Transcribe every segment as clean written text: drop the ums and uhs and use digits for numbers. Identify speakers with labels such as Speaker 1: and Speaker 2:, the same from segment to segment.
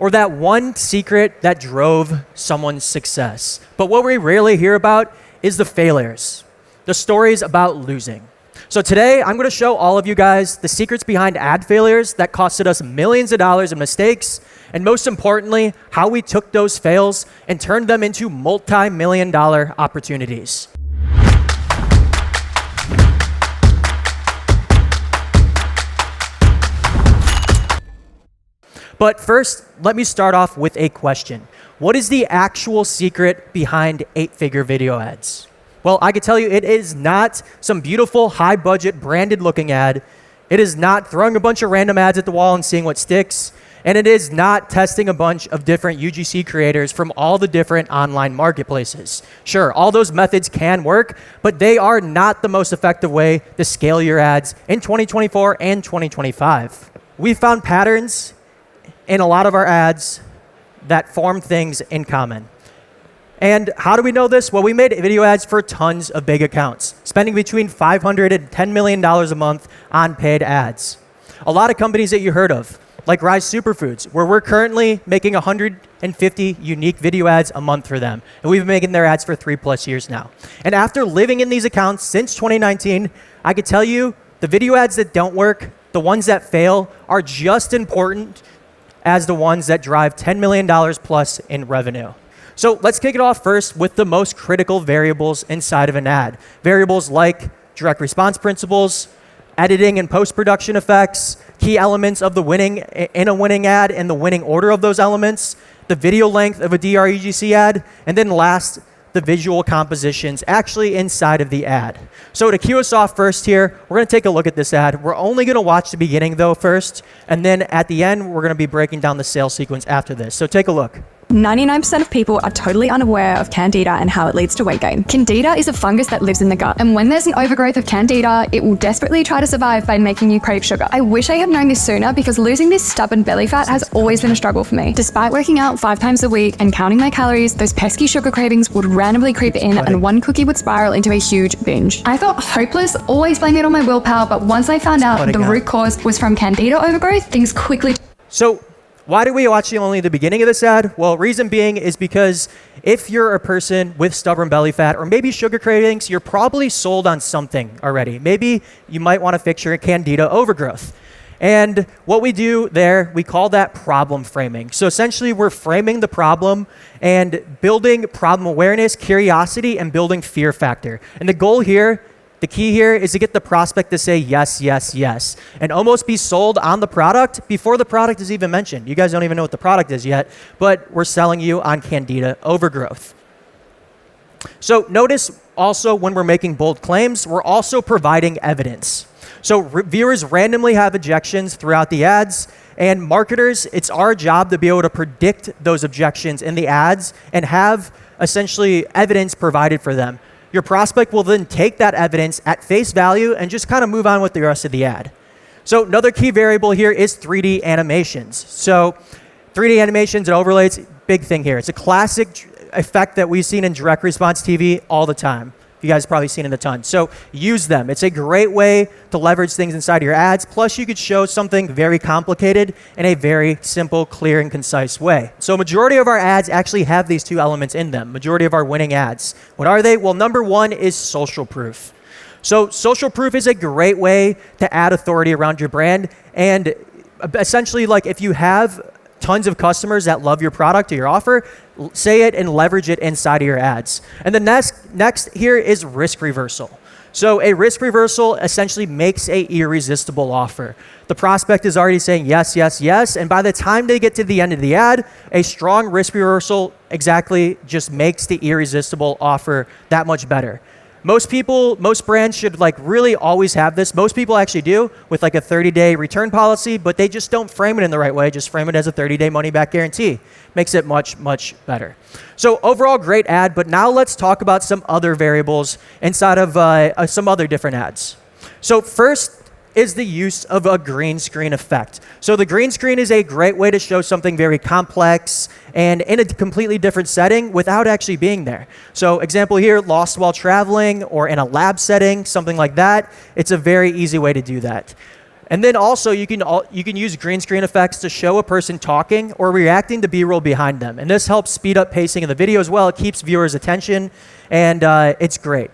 Speaker 1: or that one secret that drove someone's success. But what we rarely hear about is the failures, the stories about losing. So today, I'm gonna show all of you guys the secrets behind ad failures that costed us millions of dollars in mistakes, and most importantly, how we took those fails and turned them into multi-million-dollar opportunities. But first, let me start off with a question. What is the actual secret behind 8-figure video ads? Well, I can tell you it is not some beautiful, high-budget, branded-looking ad. It is not throwing a bunch of random ads at the wall and seeing what sticks. And it is not testing a bunch of different UGC creators from all the different online marketplaces. Sure, all those methods can work, but they are not the most effective way to scale your ads in 2024 and 2025. We found patterns in a lot of our ads that form things in common. And how do we know this? Well, we made video ads for tons of big accounts, spending between $500 and $10 million a month on paid ads. A lot of companies that you heard of, like Rise Superfoods, where we're currently making 150 unique video ads a month for them. And we've been making their ads for 3+ years now. And after living in these accounts since 2019, I could tell you the video ads that don't work, the ones that fail, are just important as the ones that drive $10 million plus in revenue. So let's kick it off first with the most critical variables inside of an ad. Variables like direct response principles, editing and post-production effects, key elements of the winning in a winning ad and the winning order of those elements, the video length of a DRUGC ad, and then last, the visual compositions actually inside of the ad. So to cue us off first here, we're gonna take a look at this ad. We're only gonna watch the beginning though first, and then at the end, we're gonna be breaking down the sales sequence after this. So take a look.
Speaker 2: 99% of people are totally unaware of candida and how it leads to weight gain. Candida is a fungus that lives in the gut, and when there's an overgrowth of candida, it will desperately try to survive by making you crave sugar. I wish I had known this sooner because losing this stubborn belly fat has always been a struggle for me. Despite working out 5 times a week and counting my calories, those pesky sugar cravings would randomly creep in and one cookie would spiral into a huge binge. I felt hopeless, always blamed it on my willpower, but once I found out the root cause was from candida overgrowth, things quickly...
Speaker 1: So why do we watch only the beginning of this ad? Well, reason being is because if you're a person with stubborn belly fat or maybe sugar cravings, you're probably sold on something already. Maybe you might want to fix your candida overgrowth. And what we do there, we call that problem framing. So essentially, we're framing the problem and building problem awareness, curiosity, and building fear factor. And the goal here, the key here is to get the prospect to say yes, yes, yes, and almost be sold on the product before the product is even mentioned. You guys don't even know what the product is yet, but we're selling you on candida overgrowth. So notice also when we're making bold claims, we're also providing evidence. So viewers randomly have objections throughout the ads, and marketers, it's our job to be able to predict those objections in the ads and have essentially evidence provided for them. Your prospect will then take that evidence at face value and just kind of move on with the rest of the ad. So another key variable here is 3D animations. So 3D animations and overlays, big thing here. It's a classic effect that we've seen in direct response TV all the time. You guys have probably seen it a ton. So use them. It's a great way to leverage things inside your ads. Plus, you could show something very complicated in a very simple, clear, and concise way. So majority of our ads actually have these two elements in them. Majority of our winning ads. What are they? Well, number one is social proof. So social proof is a great way to add authority around your brand. And essentially, like if you have tons of customers that love your product or your offer, say it and leverage it inside of your ads. And the next here is risk reversal. So a risk reversal essentially makes a irresistible offer. The prospect is already saying yes, yes, yes, and by the time they get to the end of the ad, a strong risk reversal exactly just makes the irresistible offer that much better. Most brands should like really always have this. Most people actually do with like a 30-day return policy, but they just don't frame it in the right way. Just frame it as a 30-day money-back guarantee. Makes it much, much better. So overall, great ad, but now let's talk about some other variables inside of some other different ads. So first is the use of a green screen effect. So the green screen is a great way to show something very complex and in a completely different setting without actually being there. So example here, lost while traveling or in a lab setting, something like that. It's a very easy way to do that. And then also you can use green screen effects to show a person talking or reacting to B-roll behind them. And this helps speed up pacing of the video as well. It keeps viewers' attention, and it's great.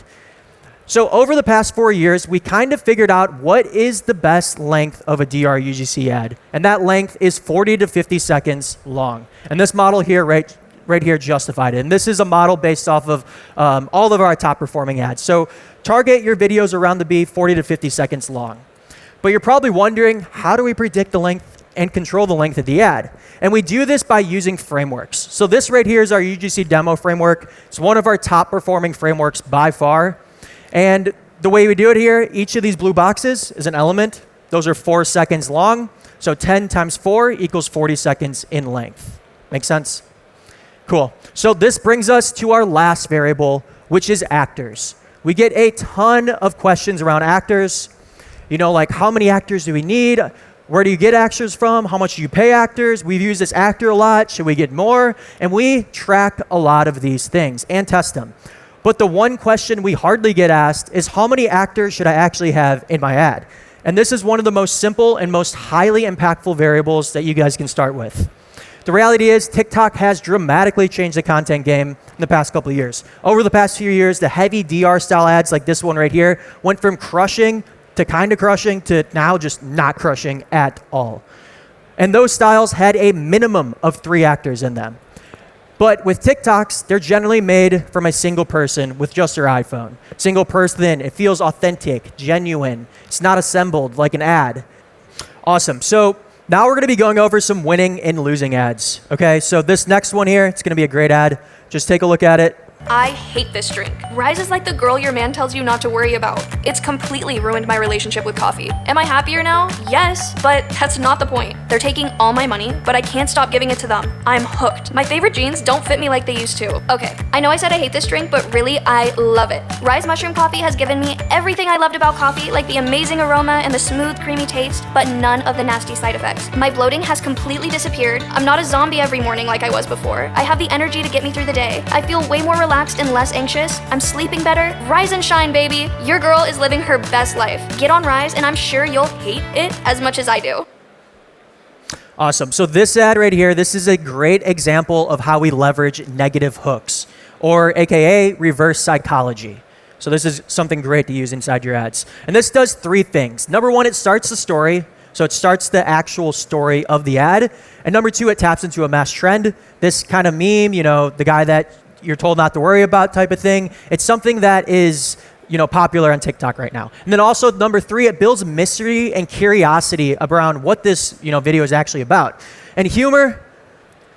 Speaker 1: So over the past 4 years, we kind of figured out what is the best length of a DR UGC ad. And that length is 40 to 50 seconds long. And this model here, right here, justified it. And this is a model based off of all of our top performing ads. So target your videos around to be 40 to 50 seconds long. But you're probably wondering, how do we predict the length and control the length of the ad? And we do this by using frameworks. So this right here is our UGC demo framework. It's one of our top performing frameworks by far. And the way we do it here, each of these blue boxes is an element. Those are 4 seconds long. So 10 times 4 equals 40 seconds in length. Make sense? Cool. So this brings us to our last variable, which is actors. We get a ton of questions around actors. You know, like how many actors do we need? Where do you get actors from? How much do you pay actors? We've used this actor a lot. Should we get more? And we track a lot of these things and test them. But the one question we hardly get asked is, how many actors should I actually have in my ad? And this is one of the most simple and most highly impactful variables that you guys can start with. The reality is TikTok has dramatically changed the content game in the past couple of years. Over the past few years, the heavy DR style ads like this one right here went from crushing to kind of crushing to now just not crushing at all. And those styles had a minimum of 3 actors in them. But with TikToks, they're generally made from a single person with just their iPhone. Single person, it feels authentic, genuine. It's not assembled like an ad. Awesome. So now we're going to be going over some winning and losing ads. Okay, so this next one here, it's going to be a great ad. Just take a look at it.
Speaker 3: I hate this drink. Rise is like the girl your man tells you not to worry about. It's completely ruined my relationship with coffee. Am I happier now? Yes, but that's not the point. They're taking all my money, but I can't stop giving it to them. I'm hooked. My favorite jeans don't fit me like they used to. Okay, I know I said I hate this drink, but really, I love it. Rise Mushroom Coffee has given me everything I loved about coffee, like the amazing aroma and the smooth, creamy taste, but none of the nasty side effects. My bloating has completely disappeared. I'm not a zombie every morning like I was before. I have the energy to get me through the day. I feel way more relaxed and less anxious. I'm sleeping better. Rise and shine, baby. Your girl is living her best life. Get on Rise, and I'm sure you'll hate it as much as I do.
Speaker 1: Awesome. So this ad right here, this is a great example of how we leverage negative hooks, or AKA reverse psychology. So this is something great to use inside your ads. And this does 3 things. Number 1, it starts the story. So it starts the actual story of the ad. And number 2, it taps into a mass trend. This kind of meme, you know, the guy that you're told not to worry about type of thing. It's something that is, you know, popular on TikTok right now. And then also number 3, it builds mystery and curiosity around what this, you know, video is actually about. And humor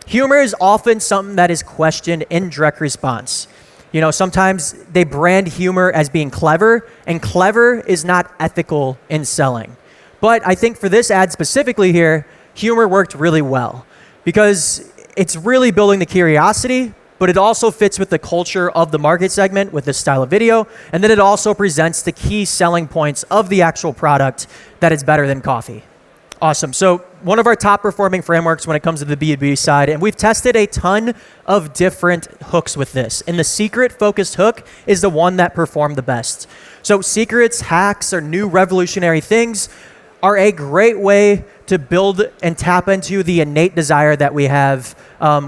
Speaker 1: is often something that is questioned in direct response. You know, sometimes they brand humor as being clever, and clever is not ethical in selling. But I think for this ad specifically here, humor worked really well because it's really building the curiosity, but it also fits with the culture of the market segment with this style of video. And then it also presents the key selling points of the actual product that is better than coffee. Awesome. So one of our top performing frameworks when it comes to the B2B side, and we've tested a ton of different hooks with this. And the secret focused hook is the one that performed the best. So secrets, hacks, or new revolutionary things are a great way to build and tap into the innate desire that we have,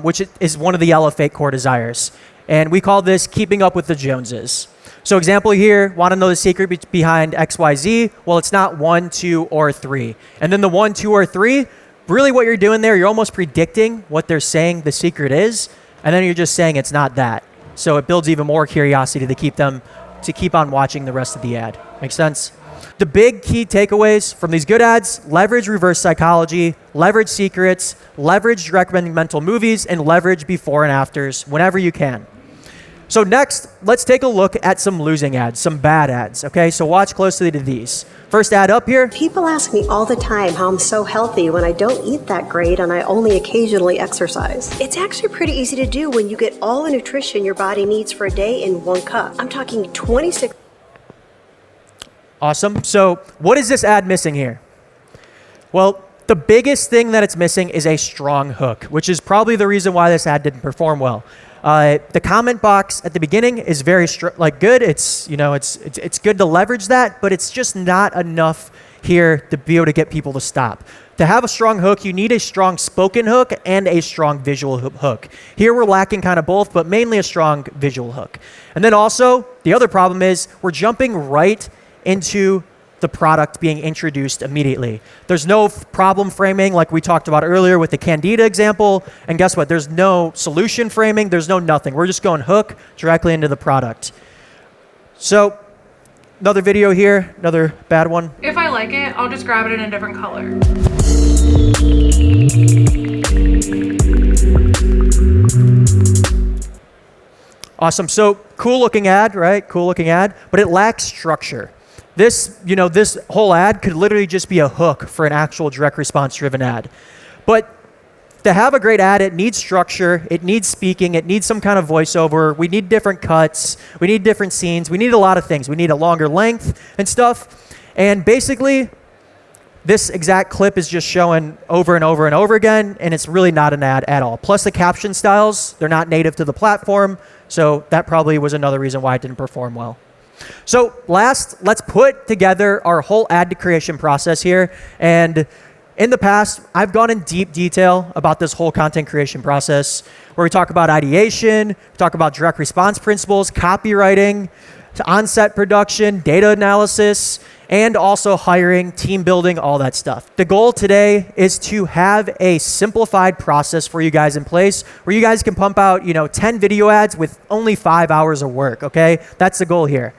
Speaker 1: which is one of the yellow fake core desires. And we call this keeping up with the Joneses. So example here, want to know the secret behind XYZ? Well, it's not 1, 2, or 3. And then the 1, 2, or 3, really what you're doing there, you're almost predicting what they're saying the secret is, and then you're just saying it's not that. So it builds even more curiosity to keep them to keep on watching the rest of the ad. Make sense? The big key takeaways from these good ads: leverage reverse psychology, leverage secrets, leverage recommending mental movies, and leverage before and afters whenever you can. So next, let's take a look at some losing ads, some bad ads, okay? So watch closely to these. First ad up here.
Speaker 4: People ask me all the time how I'm so healthy when I don't eat that great and I only occasionally exercise. It's actually pretty easy to do when you get all the nutrition your body needs for a day in 1 cup. I'm talking 26.
Speaker 1: Awesome. So what is this ad missing here? Well, the biggest thing that it's missing is a strong hook, which is probably the reason why this ad didn't perform well. The comment box at the beginning is very good. It's, you know, it's good to leverage that, but it's just not enough here to be able to get people to stop. To have a strong hook, you need a strong spoken hook and a strong visual hook. Here we're lacking kind of both, but mainly a strong visual hook. And then also, the other problem is we're jumping right into the product being introduced immediately. There's no problem framing like we talked about earlier with the Candida example. And guess what? There's no solution framing. There's no nothing. We're just going hook directly into the product. So another video here, another bad one.
Speaker 5: If I like it, I'll just grab it in a different color.
Speaker 1: Awesome. So cool looking ad, right? Cool looking ad, but it lacks structure. This whole ad could literally just be a hook for an actual direct response driven ad. But to have a great ad, it needs structure, it needs speaking, it needs some kind of voiceover. We need different cuts, we need different scenes, we need a lot of things. We need a longer length and stuff. And basically, this exact clip is just showing over and over and over again, and it's really not an ad at all. Plus the caption styles, they're not native to the platform, so that probably was another reason why it didn't perform well. So last, let's put together our whole ad creation process here. And in the past, I've gone in deep detail about this whole content creation process, where we talk about ideation, we talk about direct response principles, copywriting, to on-set production, data analysis, and also hiring, team building, all that stuff. The goal today is to have a simplified process for you guys in place where you guys can pump out, 10 video ads with only 5 hours of work, okay? That's the goal here.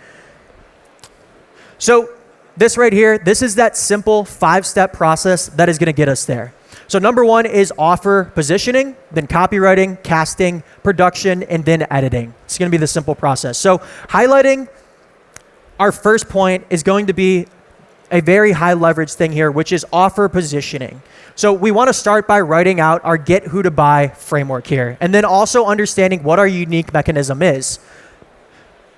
Speaker 1: So this right here, this is that simple 5-step process that is gonna get us there. So number 1 is offer positioning, then copywriting, casting, production, and then editing. It's gonna be the simple process. So highlighting our first point is going to be a very high leverage thing here, which is offer positioning. So we wanna start by writing out our get who to buy framework here, and then also understanding what our unique mechanism is.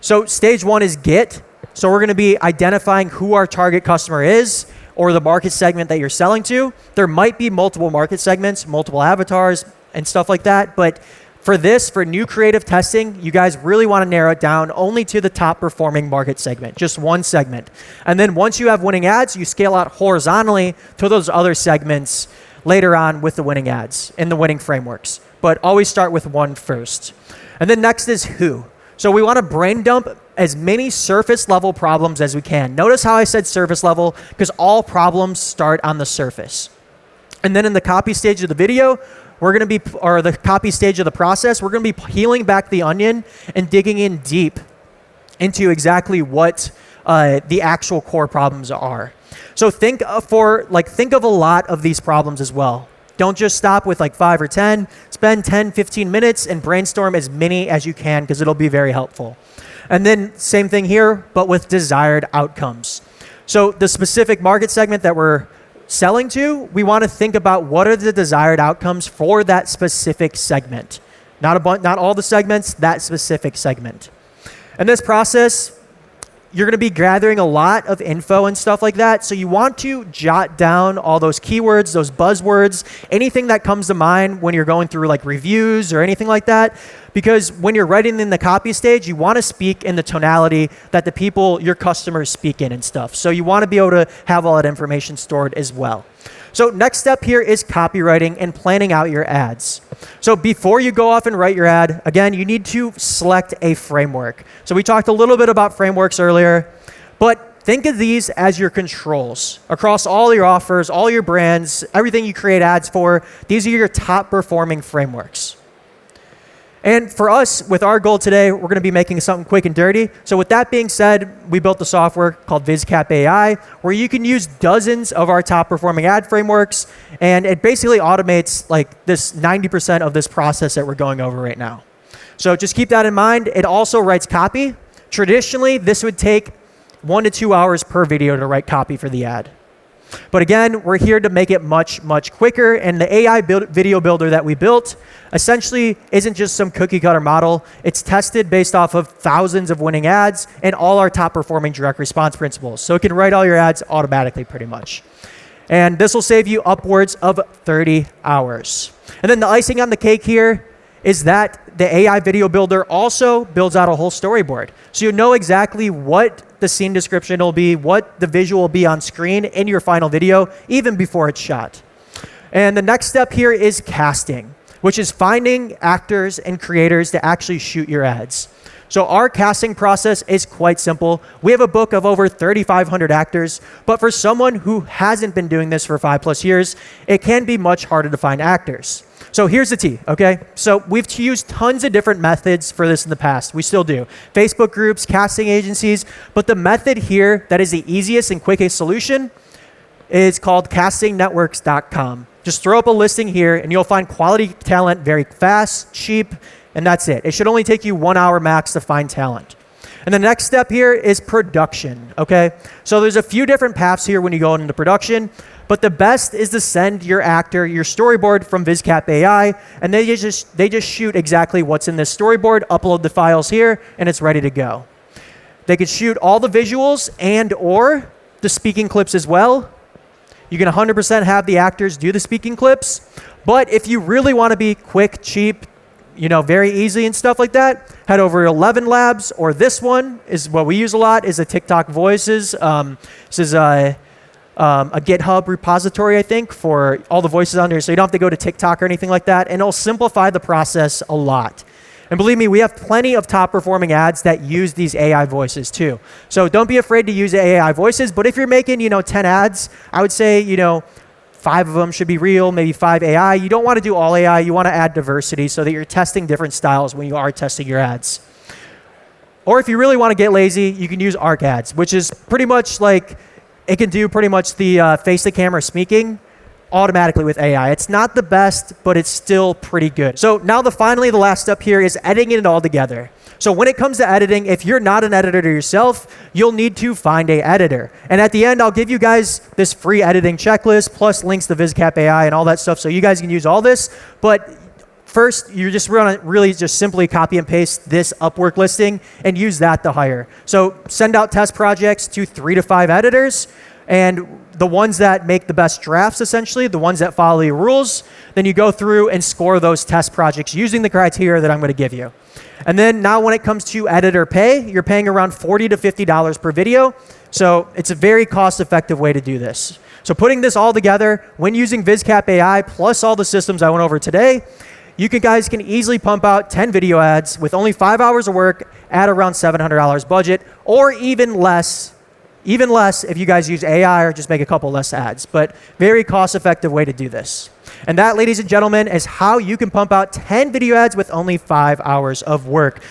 Speaker 1: So stage 1 is get. So we're gonna be identifying who our target customer is or the market segment that you're selling to. There might be multiple market segments, multiple avatars and stuff like that. But for new creative testing, you guys really wanna narrow it down only to the top performing market segment, just one segment. And then once you have winning ads, you scale out horizontally to those other segments later on with the winning ads in the winning frameworks. But always start with one first. And then next is who. So we wanna brain dump as many surface level problems as we can. Notice how I said surface level, because all problems start on the surface. And then in the copy stage of the video, the copy stage of the process, we're gonna be peeling back the onion and digging in deep into exactly what the actual core problems are. So think of a lot of these problems as well. Don't just stop with 5 or 10. Spend 10, 15 minutes and brainstorm as many as you can, because it'll be very helpful. And then same thing here, but with desired outcomes. So the specific market segment that we're selling to, we want to think about what are the desired outcomes for that specific segment. Not all the segments, that specific segment. In this process, you're going to be gathering a lot of info and stuff like that. So you want to jot down all those keywords, those buzzwords, anything that comes to mind when you're going through reviews or anything like that. Because when you're writing in the copy stage, you want to speak in the tonality that the people, your customers, speak in and stuff. So you want to be able to have all that information stored as well. So next step here is copywriting and planning out your ads. So before you go off and write your ad, again, you need to select a framework. So we talked a little bit about frameworks earlier, but think of these as your controls across all your offers, all your brands, everything you create ads for. These are your top performing frameworks. And for us, with our goal today, we're going to be making something quick and dirty. So with that being said, we built the software called VizCap AI, where you can use dozens of our top performing ad frameworks, and it basically automates this 90% of this process that we're going over right now. So just keep that in mind. It also writes copy. Traditionally, this would take 1 to 2 hours per video to write copy for the ad. But again, we're here to make it much, much quicker. And the AI video builder that we built essentially isn't just some cookie cutter model. It's tested based off of thousands of winning ads and all our top performing direct response principles. So it can write all your ads automatically pretty much. And this will save you upwards of 30 hours. And then the icing on the cake here is that the AI video builder also builds out a whole storyboard. So you know exactly what the scene description will be, what the visual will be on screen in your final video, even before it's shot. And the next step here is casting, which is finding actors and creators to actually shoot your ads. So our casting process is quite simple. We have a book of over 3,500 actors, but for someone who hasn't been doing this for 5+ years, it can be much harder to find actors. So here's the tea, okay? So we've used tons of different methods for this in the past. We still do. Facebook groups, casting agencies, but the method here that is the easiest and quickest solution is called castingnetworks.com. Just throw up a listing here and you'll find quality talent very fast, cheap, and that's it. It should only take you 1 hour max to find talent. And the next step here is production, okay? So there's a few different paths here when you go into production, but the best is to send your actor your storyboard from VizCap AI, and they just shoot exactly what's in this storyboard, upload the files here, and it's ready to go. They could shoot all the visuals and or the speaking clips as well. You can 100% have the actors do the speaking clips, but if you really want to be quick, cheap, very easy and stuff like that, head over to 11 Labs, or this one is what we use a lot, is a TikTok Voices. This is a GitHub repository, I think, for all the voices on there, so you don't have to go to TikTok or anything like that, and it'll simplify the process a lot. And believe me, we have plenty of top performing ads that use these AI voices too. So don't be afraid to use AI voices, but if you're making, 10 ads, I would say, 5 of them should be real, maybe 5 AI. You don't want to do all AI. You want to add diversity so that you're testing different styles when you are testing your ads. Or if you really want to get lazy, you can use ARC ads, which is pretty much like, it can do pretty much the face-to-camera speaking automatically with AI. It's not the best, but it's still pretty good. So now finally the last step here is editing it all together. So when it comes to editing, if you're not an editor yourself, you'll need to find an editor. And at the end, I'll give you guys this free editing checklist, plus links to VizCap AI and all that stuff, so you guys can use all this. But first, you just want to really just simply copy and paste this Upwork listing and use that to hire. So send out test projects to 3 to 5 editors, and the ones that make the best drafts, essentially, the ones that follow the rules, then you go through and score those test projects using the criteria that I'm going to give you. And then now when it comes to editor pay, you're paying around $40 to $50 per video. So it's a very cost-effective way to do this. So putting this all together, when using VizCap AI plus all the systems I went over today, you guys can easily pump out 10 video ads with only 5 hours of work at around $700 budget, or even less if you guys use AI or just make a couple less ads. But very cost-effective way to do this. And that, ladies and gentlemen, is how you can pump out 10 video ads with only 5 hours of work.